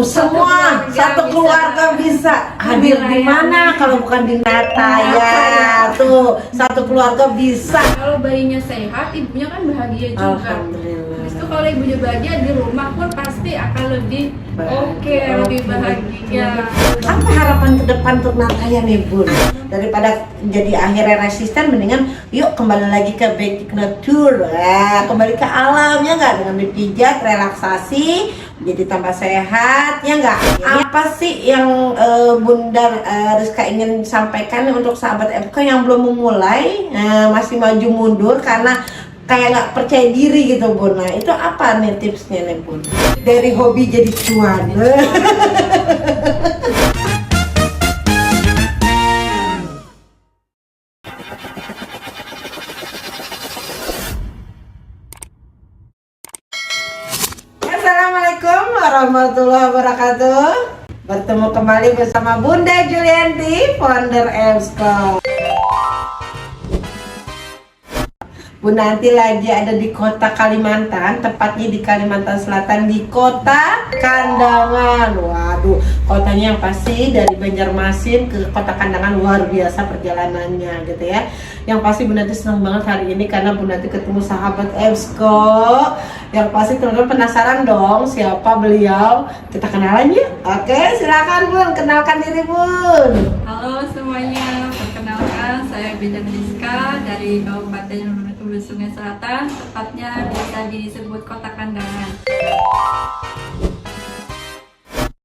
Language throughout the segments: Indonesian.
semua satu keluarga bisa hadir di mana kalau bukan di Nataya tuh satu keluarga bisa. Kalau bayinya sehat, ibunya kan bahagia juga. Alhamdulillah. Habis itu kalau ibunya bahagia di rumah pun pasti akan lebih oke, lebih bahagia. Apa harapan ke depan untuk Nataya nih Bun? Daripada jadi akhirnya resisten, mendingan yuk kembali lagi ke basic nature, kembali ke alamnya nggak, dengan dipijat, relaksasi, jadi tambah sehat, ya nggak? Apa sih yang Bunda Rizka ingin sampaikan untuk sahabat FK yang belum memulai, masih maju mundur karena kayak nggak percaya diri gitu Bun? Nah itu apa nih tipsnya nih Bun? Dari hobi jadi cuan. Assalamualaikum warahmatullahi wabarakatuh. Bertemu kembali bersama Bunda Julianti, founder Emsko. Bunda nanti lagi ada di kota Kalimantan, tepatnya di Kalimantan Selatan, di kota Kandangan. Waduh, kotanya yang pasti dari Banjarmasin ke kota Kandangan luar biasa perjalanannya gitu ya. Yang pasti Bunda nanti senang banget hari ini karena Bunda nanti ketemu sahabat Emsko. Yang pasti teman-teman penasaran dong siapa beliau. Kita kenalan yuk. Oke, silakan Bun, kenalkan diri Bun. Halo semuanya, perkenalkan saya Bunda Rizka dari Kabupaten Hulu Sungai Selatan, tepatnya bisa disebut Kota Kandangan.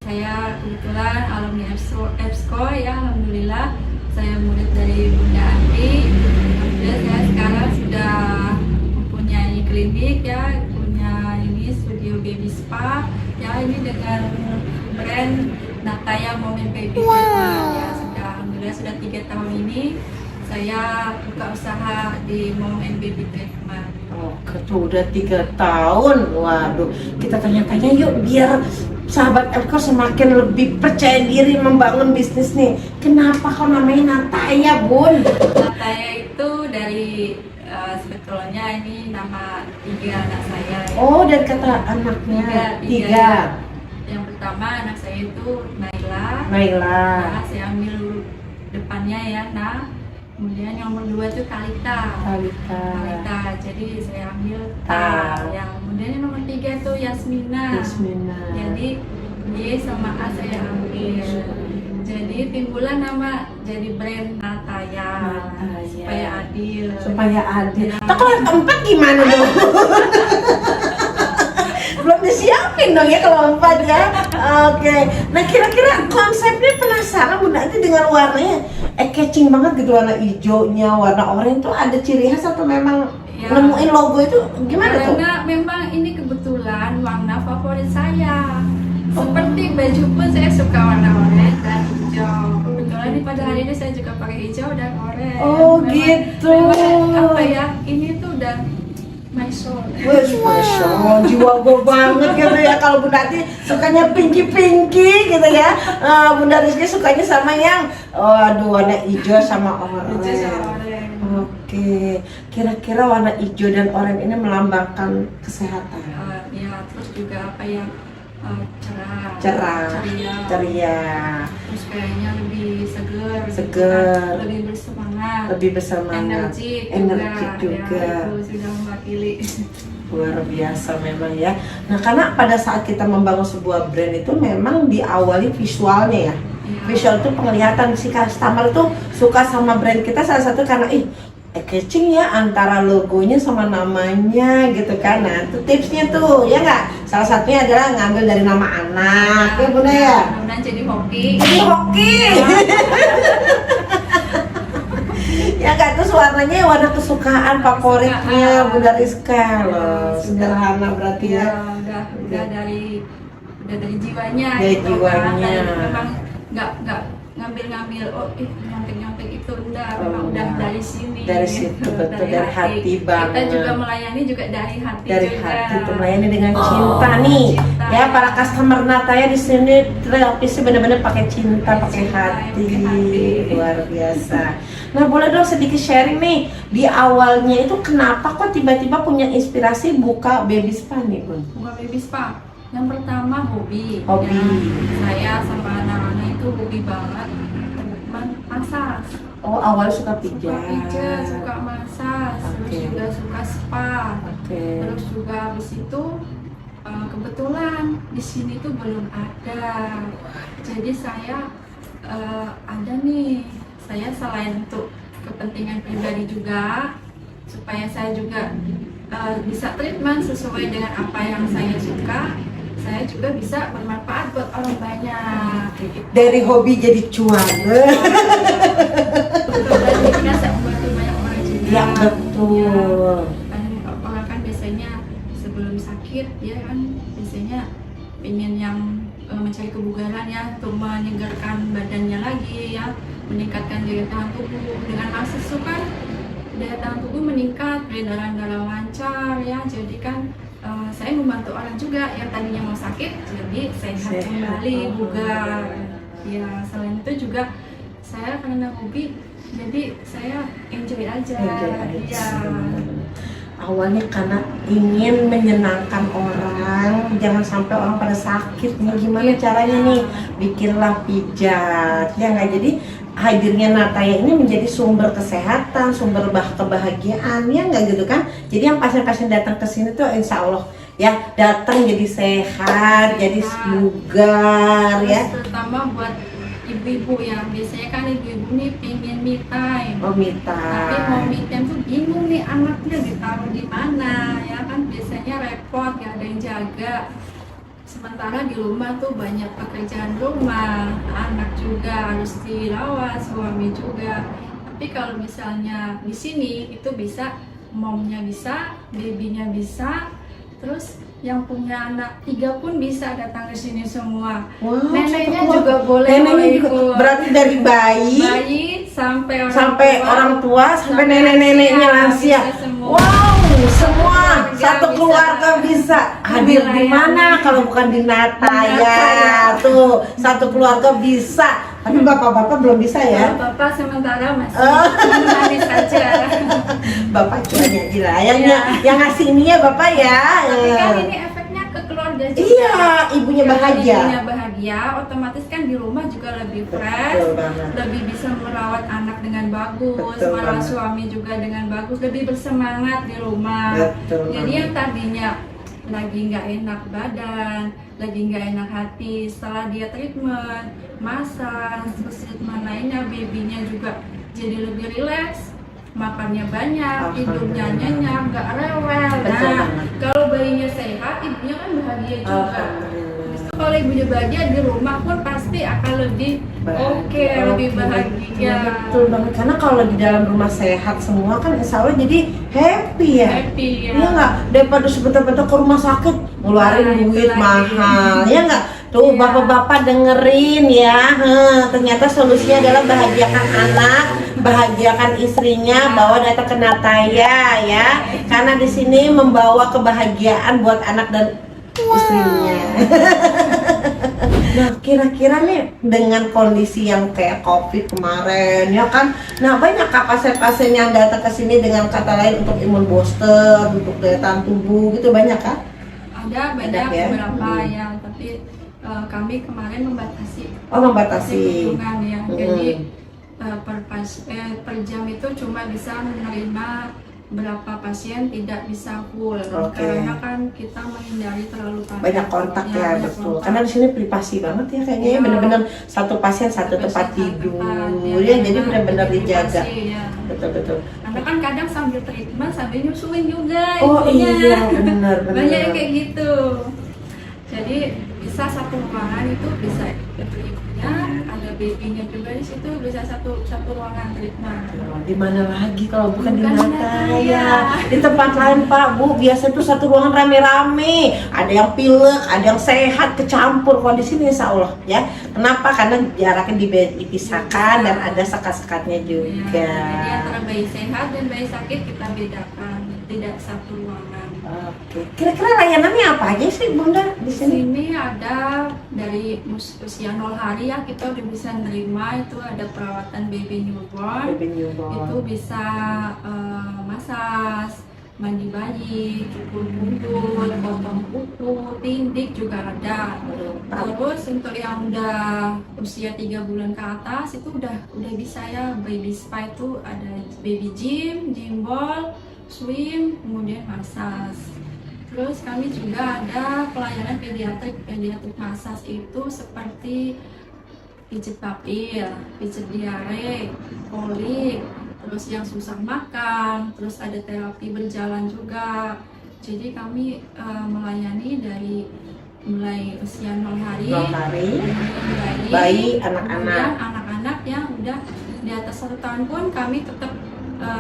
Saya kebetulan alumni Emsko ya, alhamdulillah. Saya murid dari Bunda Anti. Alhamdulillah saya sekarang sudah mempunyai klinik ya, punya ini studio baby spa ya, ini dengan brand Nataya Mom and Baby Treatment ya. Alhamdulillah sudah 3 tahun ini saya buka usaha di Mom and Baby Treatment. Oh, ketua udah 3 tahun. Waduh, kita tanya-tanya yuk biar sahabat Emko semakin lebih percaya diri membangun bisnis nih. Kenapa kau namanya Nataya, Bun? Nataya itu dari sebetulnya ini nama 3 anak saya. Ya. Oh, dari kata anaknya. 3. Yang pertama anak saya itu Naila. Naila. Nah, saya ambil depannya ya, Nah. Kemudian yang nomor 2 itu Talita. Jadi saya ambil Ta. Yang kemudian yang nomor 3 itu Yasmina. Jadi Y sama A saya ambil. Jadi timbulan nama jadi brand Nataya. Supaya adil. Nah, kalau yang keempat gimana dong? Belum disiapin dong ya kalau 4 ya. Oke. Nah kira-kira konsepnya penasaran Bunda itu dengan warnanya catching banget gitu, warna hijaunya, warna oranye tuh ada ciri khas atau memang ya, nemuin logo itu gimana tuh? Karena memang ini kebetulan warna favorit saya. Seperti baju pun saya suka warna oranye dan hijau. Kebetulan pada hari ini saya juga pakai hijau dan oranye. Oh memang, gitu. Memang, apa ya? Ini tuh udah my soul. Jiwa gue banget gitu ya. Kalau Bunda Ati sukanya pinky gitu ya. Bunda Rizky sukanya sama yang warna hijau sama oranye. Oke, kira-kira warna hijau dan oranye ini melambangkan kesehatan. Ya, terus juga apa yang cerah, ceria. Terus kayaknya lebih seger, lebih bersemangat, energik juga. Ya, itu sudah mewakili. Luar biasa memang ya. Nah karena pada saat kita membangun sebuah brand itu memang diawali visualnya ya. Visual itu penglihatan, si customer tuh suka sama brand kita salah satu karena catching ya antara logonya sama namanya gitu kan. Nah itu tipsnya tuh ya nggak, salah satunya adalah ngambil dari nama anak ya Bunda ya. Kemudian jadi hoki. Ya nggak, terus warnanya warna kesukaan favoritnya Bunda Rizka loh. Sederhana berarti ya. Udah dari jiwanya. Dari jiwanya. Memang nggak ngambil nyontek itu memang udah dari sini. Dari situ betul, dari hati banget. Kita juga melayani juga dari hati. Dari hati itu melayani dengan cinta nih. Cinta. Ya para customer Nataya di sini terapisnya benar-benar pakai cinta, pakai hati. Luar biasa. Nah boleh dong sedikit sharing nih, di awalnya itu kenapa kok tiba-tiba punya inspirasi buka baby spa nih Bun? Buka baby spa. Yang pertama hobi. Hobi. Ya, saya sama anak-anak itu hobi banget masak. Oh, awal suka Suka pijat. pijat, suka masak, Oke. terus juga suka spa. Oke. Terus juga habis itu kebetulan di sini tuh belum ada. Jadi saya ada nih. Saya selain untuk kepentingan pribadi juga, supaya saya juga bisa treatment sesuai dengan apa yang saya suka, saya juga bisa bermanfaat buat orang banyak. Dari hobi jadi cuan. Dan kita bisa membantu banyak orang juga. Ya, betul. Ya, kan orang kan biasanya sebelum sakit dia kan biasanya ingin yang mencari kebugaran ya, untuk menyegarkan badannya lagi ya, meningkatkan daya tahan tubuh. Dengan akses itu kan daya tahan tubuh meningkat, peredaran darah lancar ya, jadi kan saya membantu orang juga yang tadinya mau sakit jadi sehat kembali, bugar ya. Selain itu juga saya karena hobi jadi saya enjoy aja. Ya. Awalnya karena ingin menyenangkan orang, jangan sampai orang pada sakit nih. Gimana caranya nih? Bikinlah pijat ya nggak. Jadi hadirnya Nataya ini menjadi sumber kesehatan, sumber kebahagiaan ya nggak gitu kan. Jadi yang pasien-pasien datang ke sini tuh insya Allah ya datang jadi sehat, jadi bugar ya. Terutama buat ibu-ibu yang biasanya kan ibu-ibu nih pingin me time. Oh, me Tapi time. mau me time tuh bingung nih anaknya ditaruh di mana ya kan, biasanya repot gak ada yang jaga. Sementara di rumah tuh banyak pekerjaan rumah, anak juga harus dirawat, suami juga. Tapi kalau misalnya di sini itu bisa, momnya bisa, babynya bisa, terus yang punya anak 3 pun bisa datang ke sini semua. Wow, Neneknya satu juga boleh. Neneknya juga. ikut. Berarti dari bayi sampai orang tua sampai nenek-neneknya lansia. bisa semua. Wow, semua Keluarga satu bisa. keluarga bisa hadir di mana kalau bukan di Nataya tuh, satu keluarga bisa. Tapi bapak-bapak belum bisa ya. Kalau Bapak sementara masih Oh. menemani saja. Bapak cuanya gila. Iya. Yang ngasih ini ya bapak ya. Tapi kan ini efeknya ke keluarga juga. Iya, ibunya Kalau bahagia. ibunya bahagia, otomatis kan di rumah juga lebih fresh, Betul banget. lebih bisa merawat anak dengan bagus, Betul merawat banget. suami juga dengan bagus, lebih bersemangat di rumah. Betul Jadi banget. yang tadinya lagi nggak enak badan, lagi nggak enak hati, setelah dia treatment, masak, terus treatment lainnya, babynya juga jadi lebih rileks, makannya banyak, tidurnya nyenyak, nggak rewel. Betul Nah, banget. kalau bayinya sehat, ibunya kan bahagia juga. Alhamdulillah. Habis itu kalau ibunya bahagia di rumah pun pasti akan lebih oke, lebih bahagia. Betul banget, karena kalau di dalam rumah sehat semua kan insya Allah jadi happy ya. Happy ya. Iya nggak, daripada sebentar-bentar ke rumah sakit ngeluarin Nah, itu duit lagi. mahal, ya nggak? Tuh Iya. bapak-bapak dengerin ya, ternyata solusinya adalah bahagiakan anak, bahagiakan istrinya, bawa datang ke Nataya ya, karena di sini membawa kebahagiaan buat anak dan istrinya. Nah, kira-kira nih dengan kondisi yang kayak COVID kemarin ya kan, nah banyak kak pasien-pasien yang datang ke sini dengan kata lain untuk imun booster, untuk daya tahan tubuh gitu, banyak kan? Ada banyak Banyak ya? beberapa Hmm. yang, tapi kami kemarin membatasi Oh, membatasi. kunjungan ya. Hmm. Jadi per jam itu cuma bisa menerima berapa pasien, tidak bisa full. Oke. Karena kan kita menghindari terlalu Banyak kontak ya, banyak betul. kontak. Karena di sini privasi banget ya kayaknya, ya Iya. bener-bener satu pasien satu Pasien tempat satu tidur tempat, ya, jadi benar-benar jadi dijaga. privasi, ya. Betul-betul. Karena kan kadang sambil treatment sambil nyusuin juga Oh ibunya. iya, benar-benar. Banyak yang kayak gitu. Jadi bisa satu ruangan itu bisa itu ibunya, ada babynya juga di situ, bisa satu ruangan treatment. Di mana lagi kalau bukan di Bukan di Nataya? Nataya. Di tempat lain Pak Bu, biasa tuh satu ruangan rame-rame. Ada yang pilek, ada yang sehat, kecampur. Kalau di sini insya Allah ya. Kenapa? Karena jaraknya dipisahkan dan ada sekat-sekatnya Ya, juga. jadi antara bayi sehat dan bayi sakit kita bedakan, tidak satu ruangan. Oke. Kira-kira layanannya apa aja sih Bunda di Di sini? sini ada dari usia 0 hari ya, kita udah bisa nerima itu ada perawatan baby newborn. Baby newborn. Itu bisa massage, mandi bayi, cukur buntut, potong kuku, tindik juga ada. Terus untuk yang udah usia 3 bulan ke atas itu udah bisa ya, baby spa itu ada baby gym ball, swim, kemudian massage. Terus kami juga ada pelayanan pediatrik massage itu seperti pijat bapil, pijat diare, kolik, terus yang susah makan, terus ada terapi berjalan juga. Jadi kami melayani dari mulai usia 0 hari, bayi, anak-anak yang udah di atas 1 tahun pun kami tetap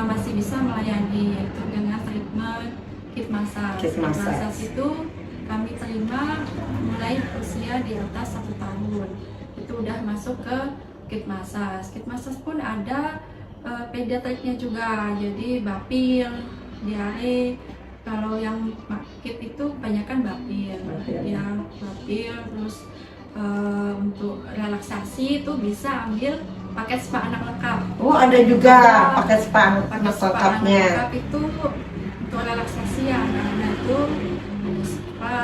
masih bisa melayani, yaitu dengan treatment kit massage. Kit massage itu kami terima mulai usia di atas 1 tahun. Itu udah masuk ke kit massage. Kit massage pun ada pediatriknya juga, jadi bapil, diare. Kalau yang kit itu kebanyakan bapil. Ya, bapil. Terus untuk relaksasi itu bisa ambil paket spa anak lengkap. Oh, ada juga paket spa anak lengkapnya. Lengkap itu untuk relaksasi ya, anak-anak itu ada spa,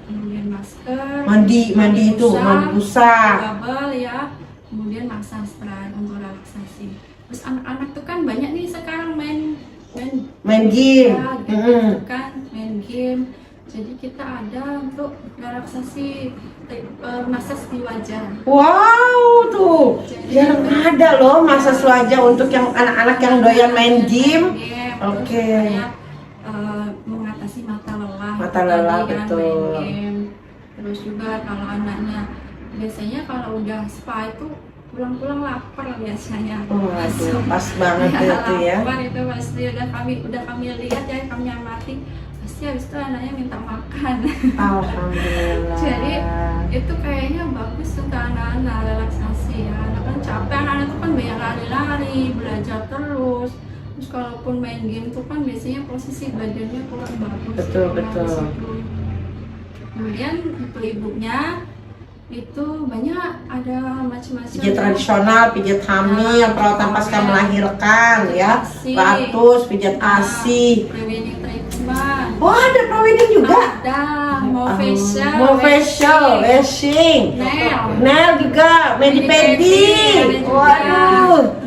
kemudian masker, mandi itu, mandi pusat, bubble ya, kemudian massage untuk relaksasi. Terus anak-anak tuh kan banyak nih sekarang main game, ya, gitu kan, main game. Jadi kita ada untuk relaksasi massage di wajah. Wow, tuh jarang ada loh massage wajah untuk yang anak-anak yang doyan main game. Oke. Mengatasi mata lelah. Betul. Main game. Terus juga kalau anaknya biasanya kalau udah spa itu pulang-pulang lapar biasanya. Waduh, pas banget itu ya. Lapar itu pasti udah kami lihat ya, kami amati. Pasti habis itu anaknya minta makan. Alhamdulillah. Jadi itu kayaknya bagus untuk anak-anak relaksasi ya. Anak kan capek, anak-anak itu kan banyak lari-lari, belajar terus. Terus kalaupun main game itu kan biasanya posisi badannya kurang bagus. Betul. Kemudian untuk ibunya itu banyak ada macam-macam. Pijat tradisional, pijat hamil, perawatan pasca melahirkan ya, ratus, pijat ASI. Prewedding treatment. Oh, ada prewedding juga. Ada, mau facial, washing, nail juga, pedi. Waduh.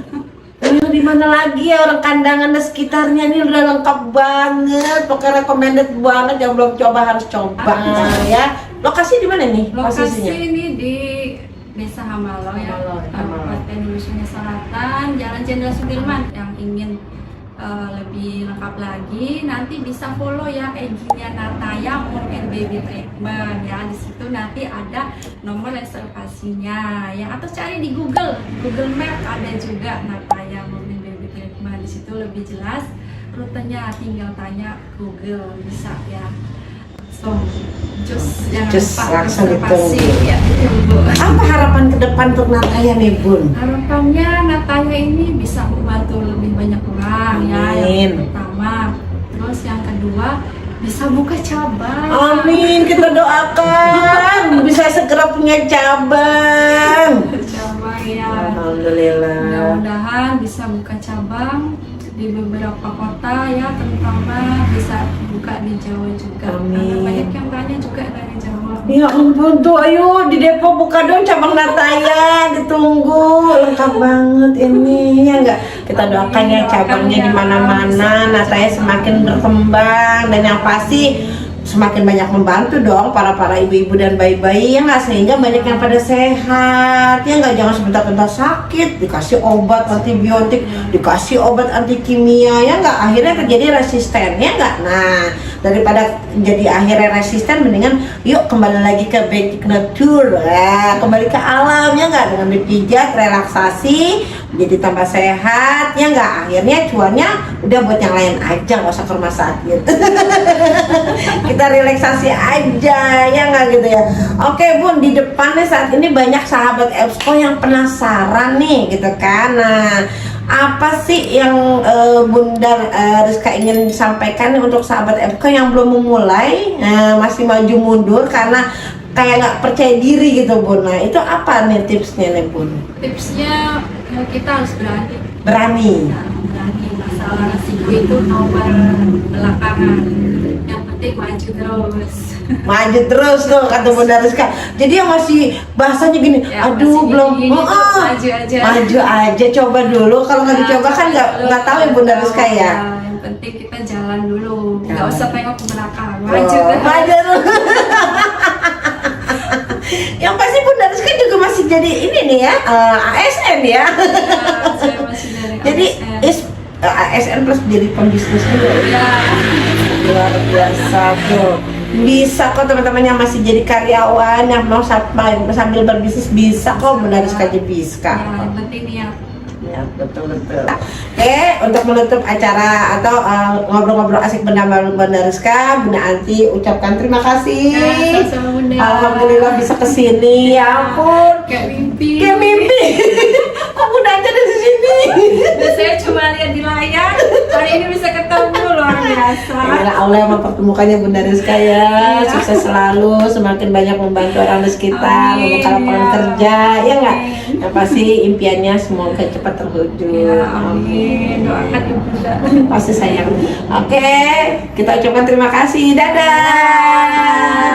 Ini di mana lagi ya, orang Kandangan dan sekitarnya ini udah lengkap banget. Pokoknya recommended banget, yang belum coba harus coba ya. Lokasi di mana nih? Lokasi ini di Desa Hamalo ya, Kabupaten Hulu Sungai Selatan, Jalan Jenderal Sudirman. Yang ingin lebih lengkap lagi, nanti bisa follow ya IG-nya Nataya Mom and Baby Treatment ya. Di situ nanti ada nomor reservasinya ya, atau cari di Google Map ada juga Nataya Mom and Baby Treatment. Di situ lebih jelas rutenya, tinggal tanya Google bisa ya. So, jangan lupa langsung reservasi ditunggu. Ya, Bu. Apa harapan ke depan untuk Nataya nih, Bun? Harapannya Nataya ini bisa membantu lebih banyak orang ya, yang pertama. Terus yang kedua bisa buka cabang. Amin, kita doakan bisa segera punya cabang. Cabang ya. Alhamdulillah. Mudah-mudahan bisa buka cabang di beberapa kota ya, terutama bisa buka di Jawa juga. Amin. Karena banyak yang tanya juga dari Jawa. Ya ampun tuh, ayo di Depok buka dong cabang Nataya, ditunggu, lengkap banget ini ya enggak. Kita doakan ya cabangnya di mana-mana, Nataya semakin berkembang dan yang pasti semakin banyak membantu dong para ibu-ibu dan bayi-bayi ya nggak, sehingga banyak yang pada sehat ya nggak. Jangan sebentar-bentar sakit dikasih obat antibiotik, dikasih obat anti kimia ya nggak, akhirnya terjadi resisten ya nggak. Nah, daripada jadi akhirnya resisten, mendingan yuk kembali lagi ke basic nature ya, kembali ke alam ya nggak, dengan dipijat, relaksasi, jadi tambah sehat ya nggak. Akhirnya cuannya udah buat yang lain aja, nggak usah ke rumah sakit. Kita relaksasi aja ya nggak gitu ya. Oke Bun, di depan nih saat ini banyak sahabat EBSCO yang penasaran nih gitu kan. Nah, apa sih yang Bunda Rizka ingin sampaikan nih untuk sahabat EBSCO yang belum memulai, masih maju mundur karena kayak nggak percaya diri gitu Bun. Nah, itu apa nih tipsnya nih Bun? Tipsnya kita harus berani. Berani. Nah, berani. Masa masalah resiko itu nomor belakangan. Yang penting maju terus. Maju terus tuh kata Bunda Rizka. Jadi yang masih bahasanya gini, Ya, aduh masih belum, gini, maju aja. maju aja, coba dulu. Kalau nggak dicoba kan nggak tahu ya Bunda Rizka ya. Yang penting kita jalan dulu, nggak Jalan. usah nengok ke belakang, Oh, maju terus. maju terus. Yang pasti Bunda Rizka juga masih jadi ini nih ya, ASN ya. Ya, saya masih dari Jadi ASN. ASN plus jadi pembisnis juga. Ya, Luar biasa tuh. Bisa kok teman-teman yang masih jadi karyawan yang mau sambil berbisnis, bisa kok Bunda Rizka aja bisa. ya, yang penting niat. Ya, betul. Oke, untuk menutup acara atau ngobrol-ngobrol asik bersama Bunda Rizka, Bunda Anti ucapkan terima kasih. Ya, sama-sama Bunda. Alhamdulillah bisa kesini. Ya ampun, Kayak mimpi. kayak mimpi. Kok Bunda Anti ada di sini? Dan saya cuma lihat di layar, hari ini bisa ketemu, luar biasa. Semoga Allah yang mempertemukannya Bunda Rizka ya. Sukses selalu, semakin banyak membantu orang di sekitar, Amin, membuka lapangan ya. kerja, ya nggak? Amin. Yang pasti impiannya semoga cepat terwujud. Ya, amin. Doakan ibu Bunda. Pasti sayang. Oke, kita ucapkan terima kasih. Dadah.